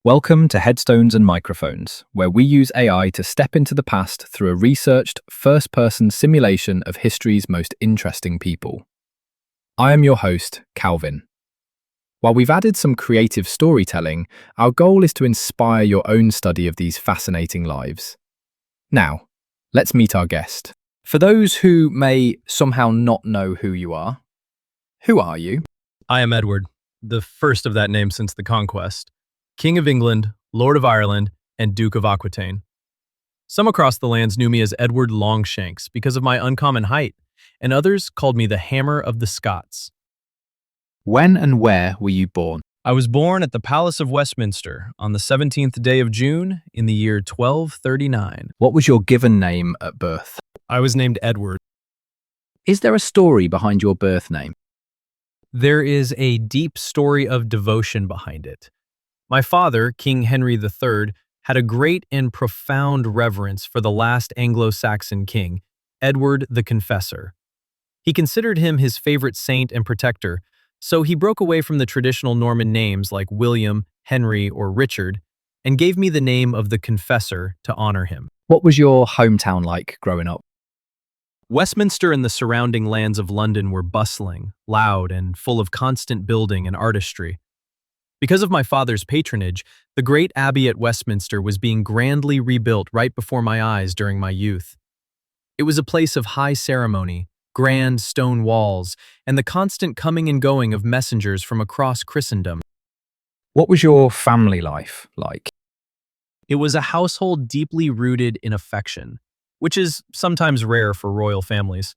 Welcome to Headstones and Microphones, where we use AI to step into the past through a researched, first-person simulation of history's most interesting people. I am your host, Calvin. While we've added some creative storytelling, our goal is to inspire your own study of these fascinating lives. Now, let's meet our guest. For those who may somehow not know who you are you? I am Edward, the first of that name since the conquest, King of England, Lord of Ireland, and Duke of Aquitaine. Some across the lands knew me as Edward Longshanks because of my uncommon height, and others called me the Hammer of the Scots. When and where were you born? I was born at the Palace of Westminster on the 17th day of June in the year 1239. What was your given name at birth? I was named Edward. Is there a story behind your birth name? There is a deep story of devotion behind it. My father, King Henry III, had a great and profound reverence for the last Anglo-Saxon king, Edward the Confessor. He considered him his favorite saint and protector, so he broke away from the traditional Norman names like William, Henry, or Richard, and gave me the name of the Confessor to honor him. What was your hometown like growing up? Westminster and the surrounding lands of London were bustling, loud, and full of constant building and artistry. Because of my father's patronage, the great abbey at Westminster was being grandly rebuilt right before my eyes during my youth. It was a place of high ceremony, grand stone walls, and the constant coming and going of messengers from across Christendom. What was your family life like? It was a household deeply rooted in affection, which is sometimes rare for royal families.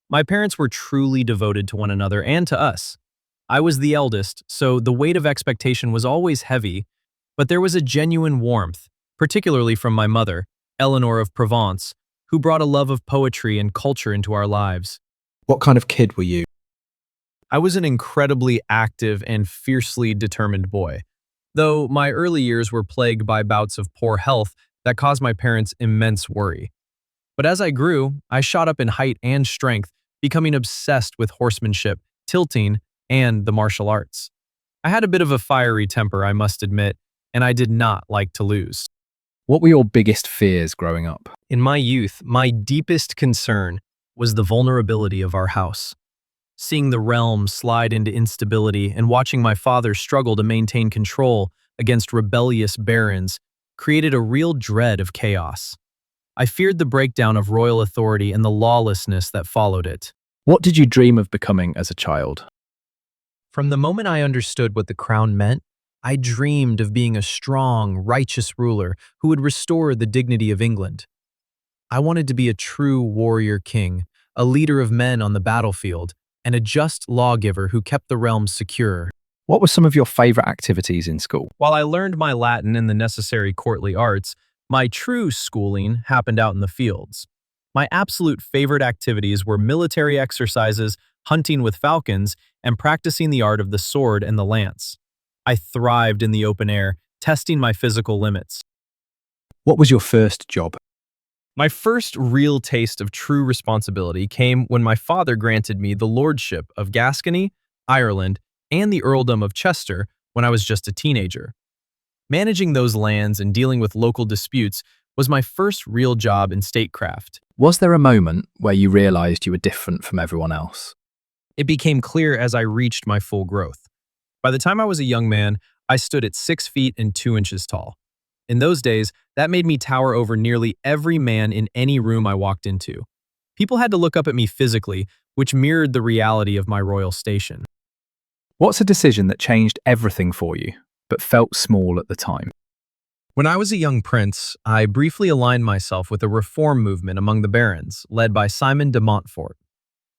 My parents were truly devoted to one another and to us. I was the eldest, so the weight of expectation was always heavy, but there was a genuine warmth, particularly from my mother, Eleanor of Provence, who brought a love of poetry and culture into our lives. What kind of kid were you? I was an incredibly active and fiercely determined boy, though my early years were plagued by bouts of poor health that caused my parents immense worry. But as I grew, I shot up in height and strength, becoming obsessed with horsemanship, tilting, and the martial arts. I had a bit of a fiery temper, I must admit, and I did not like to lose. What were your biggest fears growing up? In my youth, my deepest concern was the vulnerability of our house. Seeing the realm slide into instability and watching my father struggle to maintain control against rebellious barons created a real dread of chaos. I feared the breakdown of royal authority and the lawlessness that followed it. What did you dream of becoming as a child? From the moment I understood what the crown meant, I dreamed of being a strong, righteous ruler who would restore the dignity of England. I wanted to be a true warrior king, a leader of men on the battlefield, and a just lawgiver who kept the realm secure. What were some of your favorite activities in school? While I learned my Latin and the necessary courtly arts, my true schooling happened out in the fields. My absolute favorite activities were military exercises, hunting with falcons, and practicing the art of the sword and the lance. I thrived in the open air, testing my physical limits. What was your first job? My first real taste of true responsibility came when my father granted me the lordship of Gascony, Ireland, and the earldom of Chester when I was just a teenager. Managing those lands and dealing with local disputes was my first real job in statecraft. Was there a moment where you realized you were different from everyone else? It became clear as I reached my full growth. By the time I was a young man, I stood at 6 feet and 2 inches tall. In those days, that made me tower over nearly every man in any room I walked into. People had to look up at me physically, which mirrored the reality of my royal station. What's a decision that changed everything for you, but felt small at the time? When I was a young prince, I briefly aligned myself with a reform movement among the barons, led by Simon de Montfort.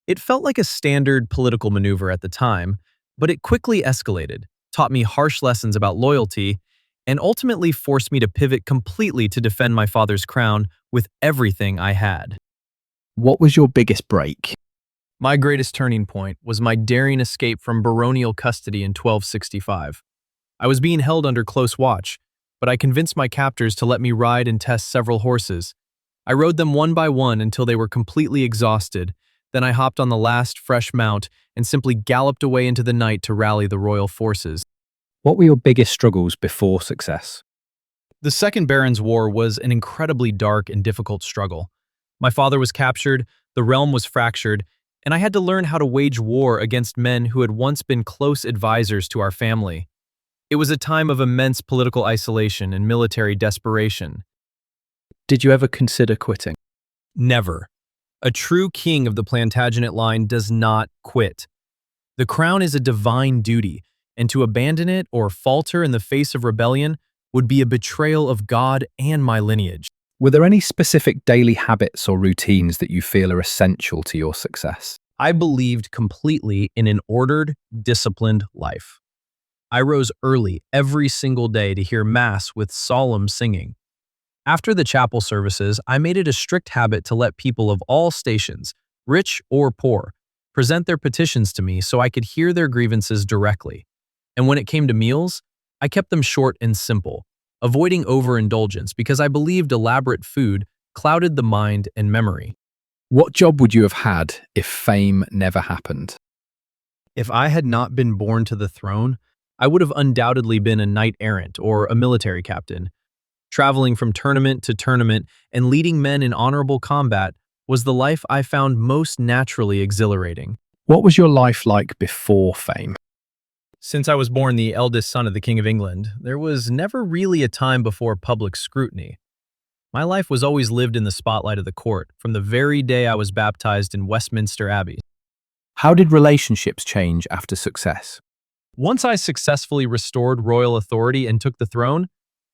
It felt like a standard political maneuver at the time, but it quickly escalated, taught me harsh lessons about loyalty, and ultimately forced me to pivot completely to defend my father's crown with everything I had. What was your biggest break? My greatest turning point was my daring escape from baronial custody in 1265. I was being held under close watch, but I convinced my captors to let me ride and test several horses. I rode them one by one until they were completely exhausted. Then I hopped on the last fresh mount and simply galloped away into the night to rally the royal forces. What were your biggest struggles before success? The Second Baron's War was an incredibly dark and difficult struggle. My father was captured, the realm was fractured, and I had to learn how to wage war against men who had once been close advisors to our family. It was a time of immense political isolation and military desperation. Did you ever consider quitting? Never. A true king of the Plantagenet line does not quit. The crown is a divine duty, and to abandon it or falter in the face of rebellion would be a betrayal of God and my lineage. Were there any specific daily habits or routines that you feel are essential to your success? I believed completely in an ordered, disciplined life. I rose early every single day to hear Mass with solemn singing. After the chapel services, I made it a strict habit to let people of all stations, rich or poor, present their petitions to me so I could hear their grievances directly. And when it came to meals, I kept them short and simple, avoiding overindulgence because I believed elaborate food clouded the mind and memory. What job would you have had if fame never happened? If I had not been born to the throne, I would have undoubtedly been a knight-errant or a military captain. Traveling from tournament to tournament and leading men in honorable combat was the life I found most naturally exhilarating. What was your life like before fame? Since I was born the eldest son of the King of England, there was never really a time before public scrutiny. My life was always lived in the spotlight of the court, from the very day I was baptized in Westminster Abbey. How did relationships change after success? Once I successfully restored royal authority and took the throne,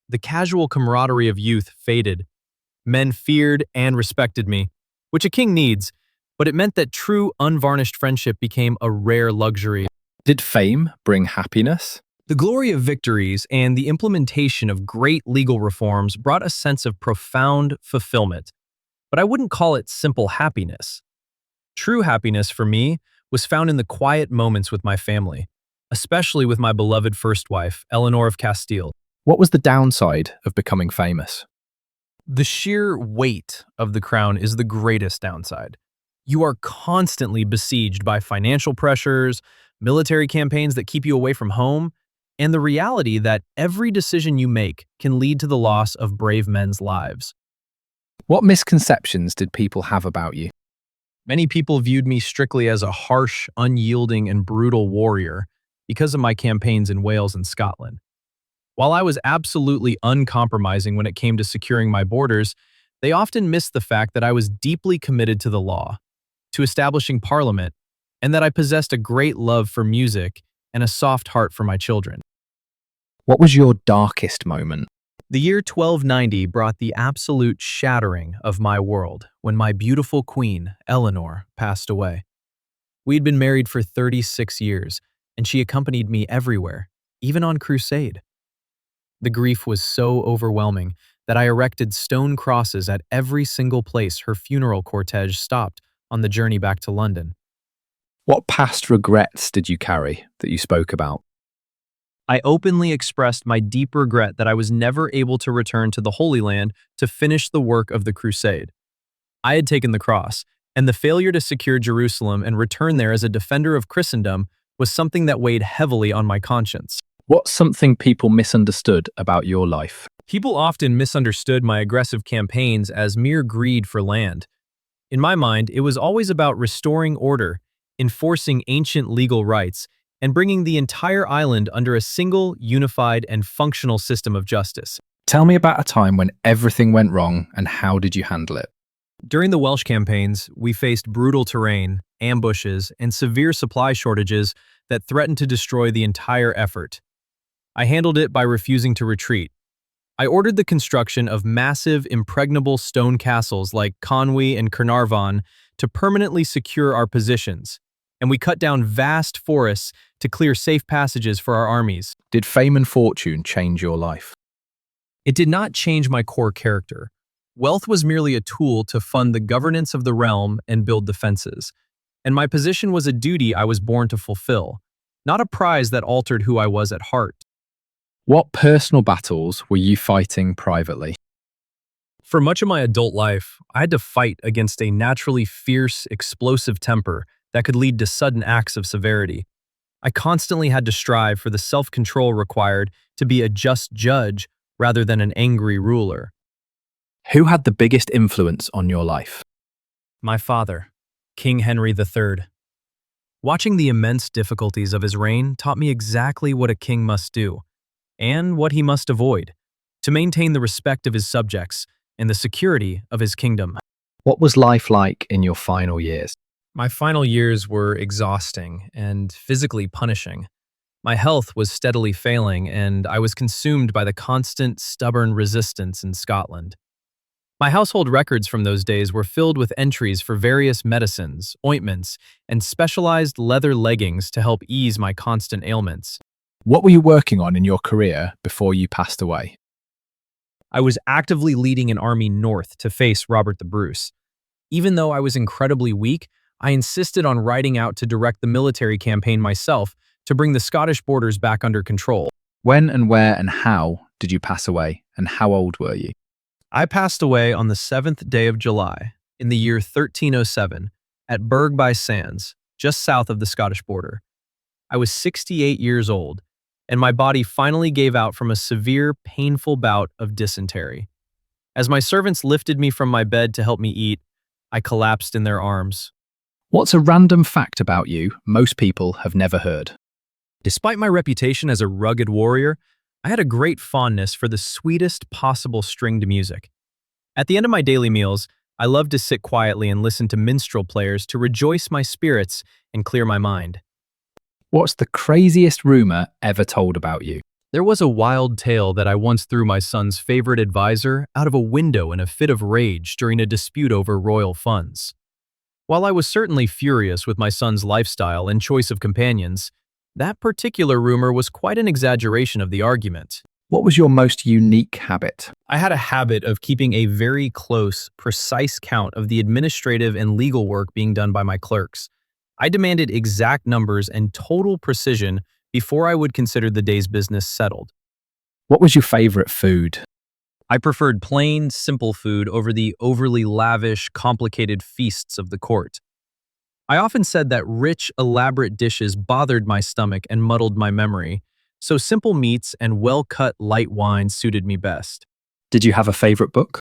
the casual camaraderie of youth faded. Men feared and respected me, which a king needs, but it meant that true, unvarnished friendship became a rare luxury. Did fame bring happiness? The glory of victories and the implementation of great legal reforms brought a sense of profound fulfillment, but I wouldn't call it simple happiness. True happiness for me was found in the quiet moments with my family, especially with my beloved first wife, Eleanor of Castile. What was the downside of becoming famous? The sheer weight of the crown is the greatest downside. You are constantly besieged by financial pressures, military campaigns that keep you away from home, and the reality that every decision you make can lead to the loss of brave men's lives. What misconceptions did people have about you? Many people viewed me strictly as a harsh, unyielding, and brutal warrior because of my campaigns in Wales and Scotland. While I was absolutely uncompromising when it came to securing my borders, they often missed the fact that I was deeply committed to the law, to establishing Parliament, and that I possessed a great love for music and a soft heart for my children. What was your darkest moment? The year 1290 brought the absolute shattering of my world when my beautiful queen, Eleanor, passed away. We'd been married for 36 years, and she accompanied me everywhere, even on crusade. The grief was so overwhelming that I erected stone crosses at every single place her funeral cortege stopped on the journey back to London. What past regrets did you carry that you spoke about? I openly expressed my deep regret that I was never able to return to the Holy Land to finish the work of the crusade. I had taken the cross, and the failure to secure Jerusalem and return there as a defender of Christendom was something that weighed heavily on my conscience. What's something people misunderstood about your life? People often misunderstood my aggressive campaigns as mere greed for land. In my mind, it was always about restoring order, enforcing ancient legal rights, and bringing the entire island under a single, unified, and functional system of justice. Tell me about a time when everything went wrong and how did you handle it? During the Welsh campaigns, we faced brutal terrain, ambushes, and severe supply shortages that threatened to destroy the entire effort. I handled it by refusing to retreat. I ordered the construction of massive, impregnable stone castles like Conwy and Caernarfon to permanently secure our positions, and we cut down vast forests to clear safe passages for our armies. Did fame and fortune change your life? It did not change my core character. Wealth was merely a tool to fund the governance of the realm and build defenses, and my position was a duty I was born to fulfill, not a prize that altered who I was at heart. What personal battles were you fighting privately? For much of my adult life, I had to fight against a naturally fierce, explosive temper that could lead to sudden acts of severity. I constantly had to strive for the self-control required to be a just judge rather than an angry ruler. Who had the biggest influence on your life? My father, King Henry III. Watching the immense difficulties of his reign taught me exactly what a king must do, and what he must avoid, to maintain the respect of his subjects and the security of his kingdom. What was life like in your final years? My final years were exhausting and physically punishing. My health was steadily failing, and I was consumed by the constant, stubborn resistance in Scotland. My household records from those days were filled with entries for various medicines, ointments, and specialized leather leggings to help ease my constant ailments. What were you working on in your career before you passed away? I was actively leading an army north to face Robert the Bruce. Even though I was incredibly weak, I insisted on riding out to direct the military campaign myself to bring the Scottish borders back under control. When and where and how did you pass away, and how old were you? I passed away on the 7th day of July in the year 1307 at Berg by Sands, just south of the Scottish border. I was 68 years old, and my body finally gave out from a severe, painful bout of dysentery. As my servants lifted me from my bed to help me eat, I collapsed in their arms. What's a random fact about you most people have never heard? Despite my reputation as a rugged warrior, I had a great fondness for the sweetest possible stringed music. At the end of my daily meals, I loved to sit quietly and listen to minstrel players to rejoice my spirits and clear my mind. What's the craziest rumor ever told about you? There was a wild tale that I once threw my son's favorite advisor out of a window in a fit of rage during a dispute over royal funds. While I was certainly furious with my son's lifestyle and choice of companions, that particular rumor was quite an exaggeration of the argument. What was your most unique habit? I had a habit of keeping a very close, precise count of the administrative and legal work being done by my clerks. I demanded exact numbers and total precision before I would consider the day's business settled. What was your favorite food? I preferred plain, simple food over the overly lavish, complicated feasts of the court. I often said that rich, elaborate dishes bothered my stomach and muddled my memory, so simple meats and well-cut light wines suited me best. Did you have a favorite book?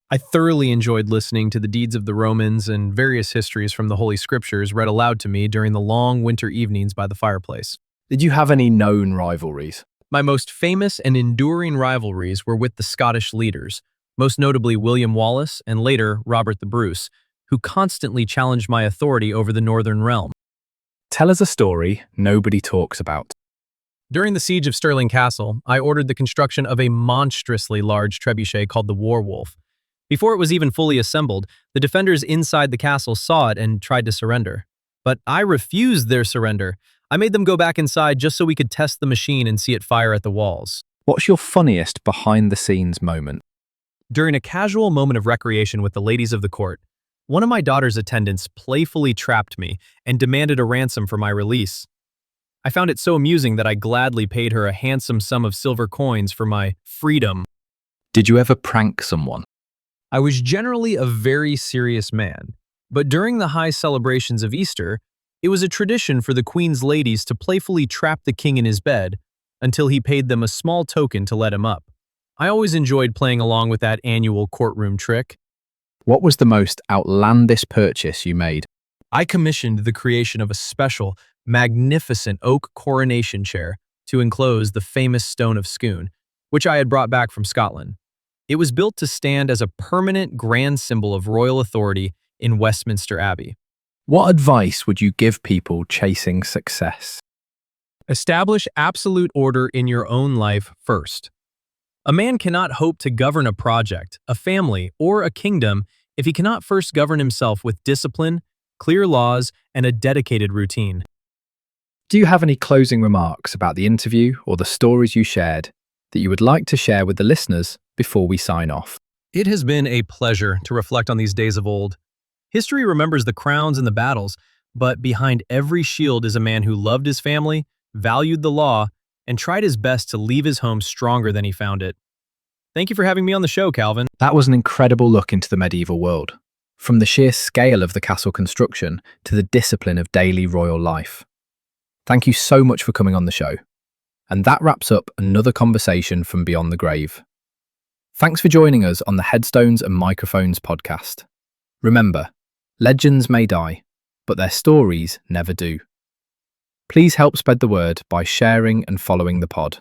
I thoroughly enjoyed listening to the deeds of the Romans and various histories from the Holy Scriptures read aloud to me during the long winter evenings by the fireplace. Did you have any known rivalries? My most famous and enduring rivalries were with the Scottish leaders, most notably William Wallace and later Robert the Bruce, who constantly challenged my authority over the northern realm. Tell us a story nobody talks about. During the siege of Stirling Castle, I ordered the construction of a monstrously large trebuchet called the Warwolf. Before it was even fully assembled, the defenders inside the castle saw it and tried to surrender. But I refused their surrender. I made them go back inside just so we could test the machine and see it fire at the walls. What's your funniest behind-the-scenes moment? During a casual moment of recreation with the ladies of the court, one of my daughter's attendants playfully trapped me and demanded a ransom for my release. I found it so amusing that I gladly paid her a handsome sum of silver coins for my freedom. Did you ever prank someone? I was generally a very serious man, but during the high celebrations of Easter, it was a tradition for the Queen's ladies to playfully trap the king in his bed until he paid them a small token to let him up. I always enjoyed playing along with that annual courtroom trick. What was the most outlandish purchase you made? I commissioned the creation of a special, magnificent oak coronation chair to enclose the famous Stone of Scone, which I had brought back from Scotland. It was built to stand as a permanent grand symbol of royal authority in Westminster Abbey. What advice would you give people chasing success? Establish absolute order in your own life first. A man cannot hope to govern a project, a family, or a kingdom if he cannot first govern himself with discipline, clear laws, and a dedicated routine. Do you have any closing remarks about the interview or the stories you shared that you would like to share with the listeners before we sign off? It has been a pleasure to reflect on these days of old. History remembers the crowns and the battles, but behind every shield is a man who loved his family, valued the law, and tried his best to leave his home stronger than he found it. Thank you for having me on the show, Calvin. That was an incredible look into the medieval world, from the sheer scale of the castle construction to the discipline of daily royal life. Thank you so much for coming on the show. And that wraps up another conversation from Beyond the Grave. Thanks for joining us on the Headstones and Microphones podcast. Remember, legends may die, but their stories never do. Please help spread the word by sharing and following the pod.